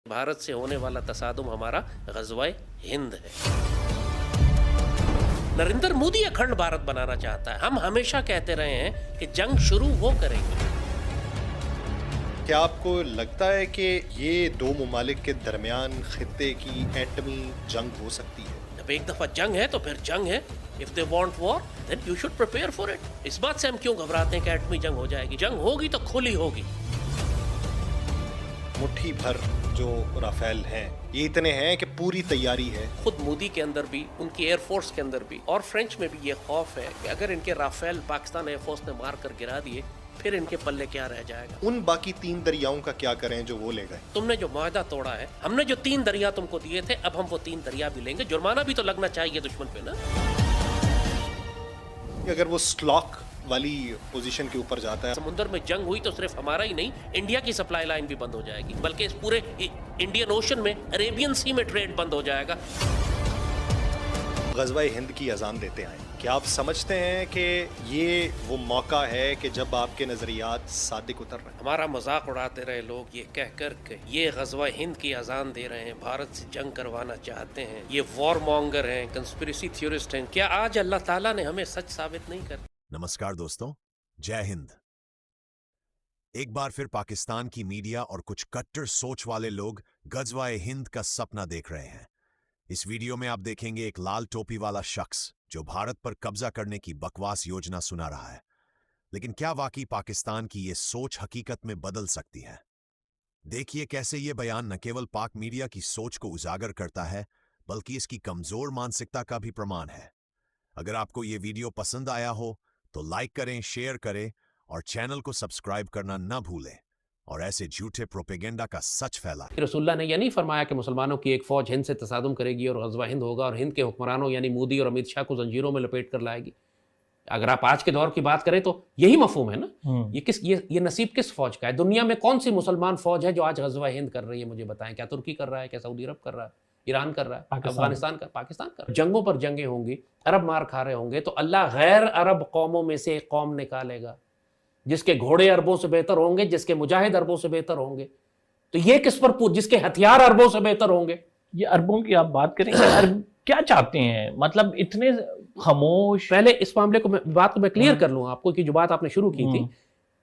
भारत से होने वाला तसादुम हमारा ग़ज़वा हिंद है। नरेंद्र मोदी अखंड भारत बनाना चाहता है। हम हमेशा कहते रहे हैं कि जंग शुरू वो करेंगे। क्या आपको लगता है कि ये दो मुमालिक के दरमियान खित्ते की एटमी जंग हो सकती है? जब एक दफा जंग है तो फिर जंग है। If they want war, then you should prepare for it. इस बात से हम क्यों घबराते हैं कि एटमी जंग हो जाएगी? जंग होगी तो खुली होगी। मुट्ठी भर जो राफेल हैं ये इतने हैं कि पूरी तैयारी है। खुद मोदी के अंदर भी, उनकी एयरफोर्स के अंदर भी और फ्रेंच में भी ये खौफ है कि अगर इनके राफेल पाकिस्तान एयरफोर्स ने मार कर गिरा दिए फिर इनके पल्ले क्या रह जाएगा। उन बाकी 3 दरियाओं का क्या करें जो वो ले गए? तुमने जो मुआहदा तोड़ा है, हमने जो 3 दरिया तुमको दिए थे, अब हम वो 3 दरिया भी लेंगे। जुर्माना भी तो लगना चाहिए दुश्मन पे ना। अगर वो स्लॉक वाली पोजीशन के ऊपर जाता है, समुद्र में जंग हुई तो सिर्फ हमारा ही नहीं, इंडिया की सप्लाई लाइन भी बंद हो जाएगी, बल्कि इस पूरे इंडियन ओशन में, अरेबियन सी में ट्रेड बंद हो जाएगा। ग़ज़वा हिंद की अज़ान देते आए, क्या आप समझते हैं कि ये वो मौका है कि जब आपके नज़रियात सादिक उतर रहे हैं? हमारा मजाक उड़ाते रहे लोग ये कह कर के ये ग़ज़वा हिंद की अजान दे रहे हैं, भारत से जंग करवाना चाहते हैं, ये वॉर मॉन्गर हैं, कंस्पिरेसी थ्योरिस्ट हैं। क्या आज अल्लाह ताला ने हमें सच साबित नहीं कर? नमस्कार दोस्तों, जय हिंद। एक बार फिर पाकिस्तान की मीडिया और कुछ कट्टर सोच वाले लोग ग़ज़वा हिंद का सपना देख रहे हैं। इस वीडियो में आप देखेंगे एक लाल टोपी वाला शख्स जो भारत पर कब्जा करने की बकवास योजना सुना रहा है। लेकिन क्या वाकई पाकिस्तान की ये सोच हकीकत में बदल सकती है? देखिए कैसे ये बयान न केवल पाक मीडिया की सोच को उजागर करता है बल्कि इसकी कमजोर मानसिकता का भी प्रमाण है। अगर आपको ये वीडियो पसंद आया हो तो लाइक करें, शेयर करें और चैनल को सब्सक्राइब करना न भूलें और ऐसे झूठे प्रोपेगेंडा का सच फैला। रसूलुल्लाह ने यह नहीं फरमाया कि मुसलमानों की एक फौज हिंद से तसादुम करेगी और ग़ज़वा हिंद होगा और हिंद के हुक्मरानों यानी मोदी और अमित शाह को जंजीरों में लपेट कर लाएगी। अगर आप आज के दौर की बात करें तो यही मफहूम है ना। ये नसीब किस फौज का है? दुनिया में कौन सी मुसलमान फौज है जो आज ग़ज़वा हिंद कर रही है? मुझे बताएं। क्या तुर्की कर रहा है? क्या सऊदी अरब कर रहा है? ईरान कर रहा है? अफगानिस्तान कर, पाकिस्तान कर। जंगों पर जंगें होंगी, अरब मार खा रहे होंगे तो अल्लाह गैर अरब कौमों में से एक कौम निकालेगा जिसके घोड़े अरबों से बेहतर होंगे, जिसके मुजाहिद अरबों से बेहतर होंगे। तो ये किस पर जिसके हथियार अरबों से बेहतर होंगे। ये अरबों की आप बात करेंगे, अरब क्या चाहते हैं? मतलब इतने खामोश। पहले इस मामले को बात को मैं क्लियर कर लूँ आपको कि जो बात आपने शुरू की थी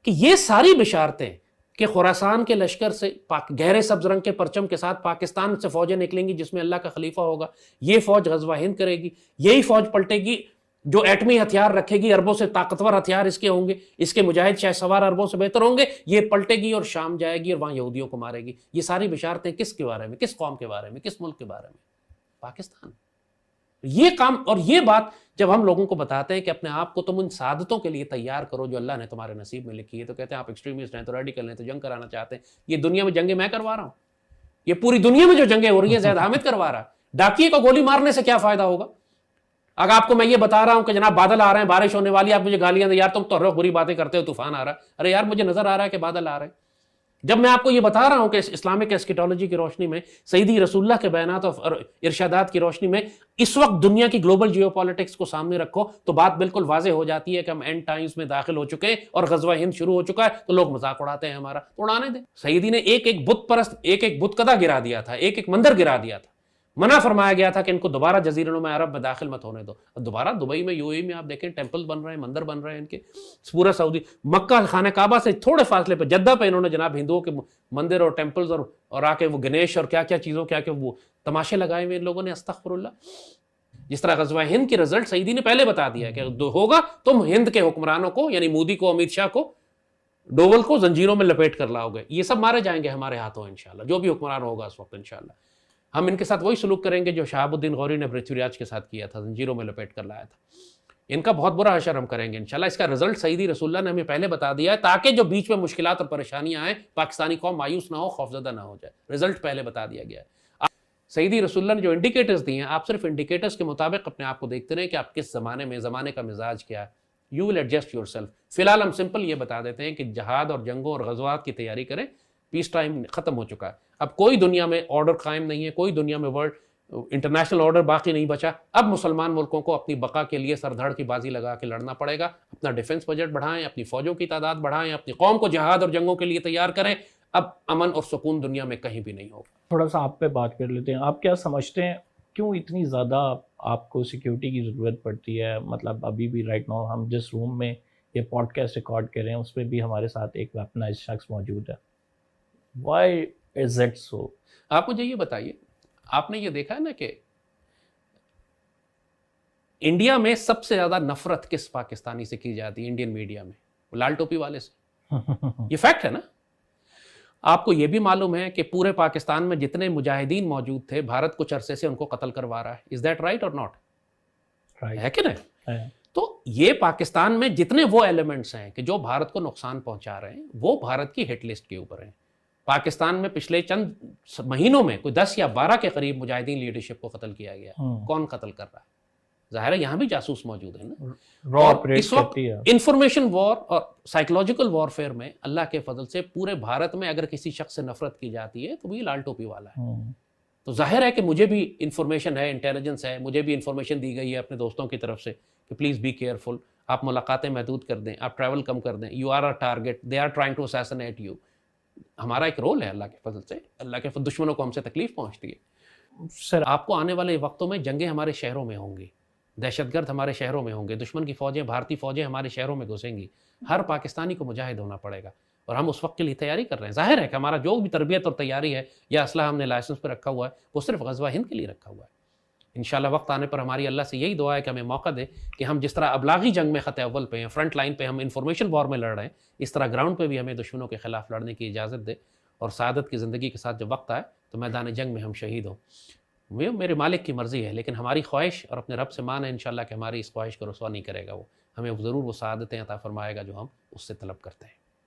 कि ये सारी बिशारतें कि खुरासान के लश्कर से गहरे सब्ज रंग के परचम के साथ पाकिस्तान से फौजें निकलेंगी जिसमें अल्लाह का खलीफा होगा, ये फौज ग़ज़वा हिंद करेगी, यही फौज पलटेगी जो एटमी हथियार रखेगी, अरबों से ताकतवर हथियार इसके होंगे, इसके मुजाहिद शाह सवार अरबों से बेहतर होंगे, ये पलटेगी और शाम जाएगी और वहाँ यहूदियों को मारेगी। ये सारी बिशारतें किसके बारे में, किस कौम के बारे में, किस मुल्क के बारे में? पाकिस्तान। ये काम और ये बात जब हम लोगों को बताते हैं कि अपने आप को तुम उन सादतों के लिए तैयार करो जो अल्लाह ने तुम्हारे नसीब में लिखी है, तो कहते हैं आप एक्सट्रीमिस्ट हैं, तो रेडिकल हैं, तो जंग कराना चाहते हैं। ये दुनिया में जंगें मैं करवा रहा हूँ? ये पूरी दुनिया में जो जंगें हो रही है ज़ैद हामिद करवा रहा है। डाकिये को गोली मारने से क्या फायदा होगा? अगर आपको मैं ये बता रहा हूं कि जनाब बादल आ रहे हैं, बारिश होने वाली, आप मुझे गालियां दे, यार तुम तो बुरी बातें करते हो, तूफान आ रहा है। अरे यार मुझे नजर आ रहा है कि बादल आ रहे हैं। जब मैं आपको ये बता रहा हूं कि इस्लामिक एस्केटोलॉजी की रोशनी में, सईदी रसूलुल्लाह के बयानात और इरशादात की रोशनी में इस वक्त दुनिया की ग्लोबल जियोपॉलिटिक्स को सामने रखो तो बात बिल्कुल वाज़ेह हो जाती है कि हम एंड टाइम्स में दाखिल हो चुके हैं और ग़ज़वा हिंद शुरू हो चुका है। तो लोग मजाक उड़ाते हैं हमारा, तो उड़ाने दें। सईदी ने एक एक बुत परस्त, एक एक बुतकदा गिरा दिया था, एक एक मंदिर गिरा दिया था। मना फरमाया गया था कि इनको दोबारा जजीरनुमा अरब में दाखिल मत होने दो। दोबारा दुबई में, यूएई में आप देखें टेंपल बन रहे हैं, मंदिर बन रहे हैं इनके। पूरा सऊदी मक्का खाना काबा से थोड़े फासले पे जद्दा पे इन्होंने जनाब हिंदुओं के मंदिर और टेंपल्स और आके वो गणेश और क्या क्या चीज़ों क्या क्या वो तमाशे लगाए हुए इन लोगों ने। अस्तगफिरुल्लाह। जिस तरह ग़ज़वा हिंद की रिजल्ट सईदी ने पहले बता दिया कि होगा, तुम हिंद के हुक्मरानों को यानी मोदी को, अमित शाह को, डोवल को जंजीरों में लपेट कर लाओगे। ये सब मारे जाएंगे हमारे हाथों इंशाल्लाह, जो भी हुक्मरान होगा उस वक्त इंशाल्लाह। हम इनके साथ वही सलूक करेंगे जो शहाबुद्दीन गौरी ने पृथ्वीराज के साथ किया था, जंजीरों में लपेट कर लाया था। इनका बहुत बुरा हशर हम करेंगे इंशाल्लाह। इसका रिजल्ट सईदी रसूलुल्लाह ने हमें पहले बता दिया है ताकि जो बीच में मुश्किलात और परेशानियां आए पाकिस्तानी कौम मायूस ना हो, खौफजदा ना हो जाए। रिजल्ट पहले बता दिया गया है। सईदी रसूलुल्लाह ने जो इंडिकेटर्स दिए हैं, आप सिर्फ इंडिकेटर्स के मुताबिक अपने आप को देखते रहें कि आप किस ज़माने में, ज़माने का मिजाज क्या है। You will adjust your self. फिलहाल हम सिंपल ये बता देते हैं कि जहाद और जंगों और ग़ज़वात की तैयारी करें। पीस टाइम ख़त्म हो चुका है। अब कोई दुनिया में ऑर्डर कायम नहीं है, कोई दुनिया में वर्ल्ड इंटरनेशनल ऑर्डर बाकी नहीं बचा। अब मुसलमान मुल्कों को अपनी बका के लिए सरधड़ की बाजी लगा के लड़ना पड़ेगा। अपना डिफेंस बजट बढ़ाएं, अपनी फौजों की तादाद बढ़ाएं, अपनी कौम को जहाद और जंगों के लिए तैयार करें। اب امن اور سکون دنیا میں کہیں بھی نہیں ہوگا. تھوڑا سا آپ پہ بات کر لیتے ہیں. آپ کیا سمجھتے ہیں کیوں اتنی زیادہ آپ کو سیکیورٹی کی ضرورت پڑتی ہے؟ مطلب ابھی بھی رائٹ ناؤ ہم جس روم میں یہ پوڈ کاسٹ ریکارڈ کر رہے ہیں اس میں بھی ہمارے ساتھ ایک ویپنائزڈ شخص موجود ہے. Why is it so? آپ مجھے یہ بتائیے, آپ نے یہ دیکھا ہے نا کہ انڈیا میں سب سے زیادہ نفرت کس پاکستانی سے کی جاتی ہے انڈین میڈیا میں؟ لال ٹوپی والے سے. یہ فیکٹ ہے نا. آپ کو یہ بھی معلوم ہے کہ پورے پاکستان میں جتنے مجاہدین موجود تھے بھارت کچھ عرصے سے ان کو قتل کروا رہا ہے. از دیٹ رائٹ اور ناٹ؟ ہے کہ نہیں؟ تو یہ پاکستان میں جتنے وہ ایلیمنٹس ہیں کہ جو بھارت کو نقصان پہنچا رہے ہیں وہ بھارت کی ہٹ لسٹ کے اوپر ہیں. پاکستان میں پچھلے چند مہینوں میں کوئی 10 یا 12 کے قریب مجاہدین لیڈرشپ کو قتل کیا گیا. کون قتل کر رہا ہے؟ ظاہر ہے یہاں بھی جاسوس موجود ہیں نا. اور اس وقت انفارمیشن وار اور سائیکولوجیکل وارفیئر میں اللہ کے فضل سے پورے بھارت میں اگر کسی شخص سے نفرت کی جاتی ہے تو وہی لال ٹوپی والا ہے. تو ظاہر ہے کہ مجھے بھی انفارمیشن ہے, انٹیلیجنس ہے, مجھے بھی انفارمیشن دی گئی ہے اپنے دوستوں کی طرف سے کہ پلیز بی کیئرفل, آپ ملاقاتیں محدود کر دیں, آپ ٹریول کم کر دیں, you are a target, they are trying to assassinate you. ہمارا ایک رول ہے اللہ کے فضل سے. اللہ کے دشمنوں کو ہم سے تکلیف پہنچتی ہے. سر آپ کو آنے والے وقتوں میں جنگیں ہمارے شہروں میں ہوں گی, دہشت گرد ہمارے شہروں میں ہوں گے, دشمن کی فوجیں, بھارتی فوجیں ہمارے شہروں میں گھسیں گی. ہر پاکستانی کو مجاہد ہونا پڑے گا اور ہم اس وقت کے لیے تیاری کر رہے ہیں. ظاہر ہے کہ ہمارا جو بھی تربیت اور تیاری ہے یا اسلحہ ہم نے لائسنس پہ رکھا ہوا ہے وہ صرف غزوہ ہند کے لیے رکھا ہوا ہے. انشاءاللہ وقت آنے پر ہماری اللہ سے یہی دعا ہے کہ ہمیں موقع دے کہ ہم جس طرح ابلاغی جنگ میں خط اول پہ ہیں, فرنٹ لائن پہ ہم انفارمیشن وار میں لڑ رہے ہیں, اس طرح گراؤنڈ پہ بھی ہمیں دشمنوں کے خلاف لڑنے کی اجازت دے اور سعادت کی زندگی کے ساتھ جب وقت آئے تو میدان جنگ میں ہم شہید ہوں. میرے مالک کی مرضی ہے, لیکن ہماری خواہش اور اپنے رب سے مان ہے انشاءاللہ کہ ہماری اس خواہش کو رسوا نہیں کرے گا. وہ ہمیں ضرور وہ سعادتیں عطا فرمائے گا جو ہم اس سے طلب کرتے ہیں.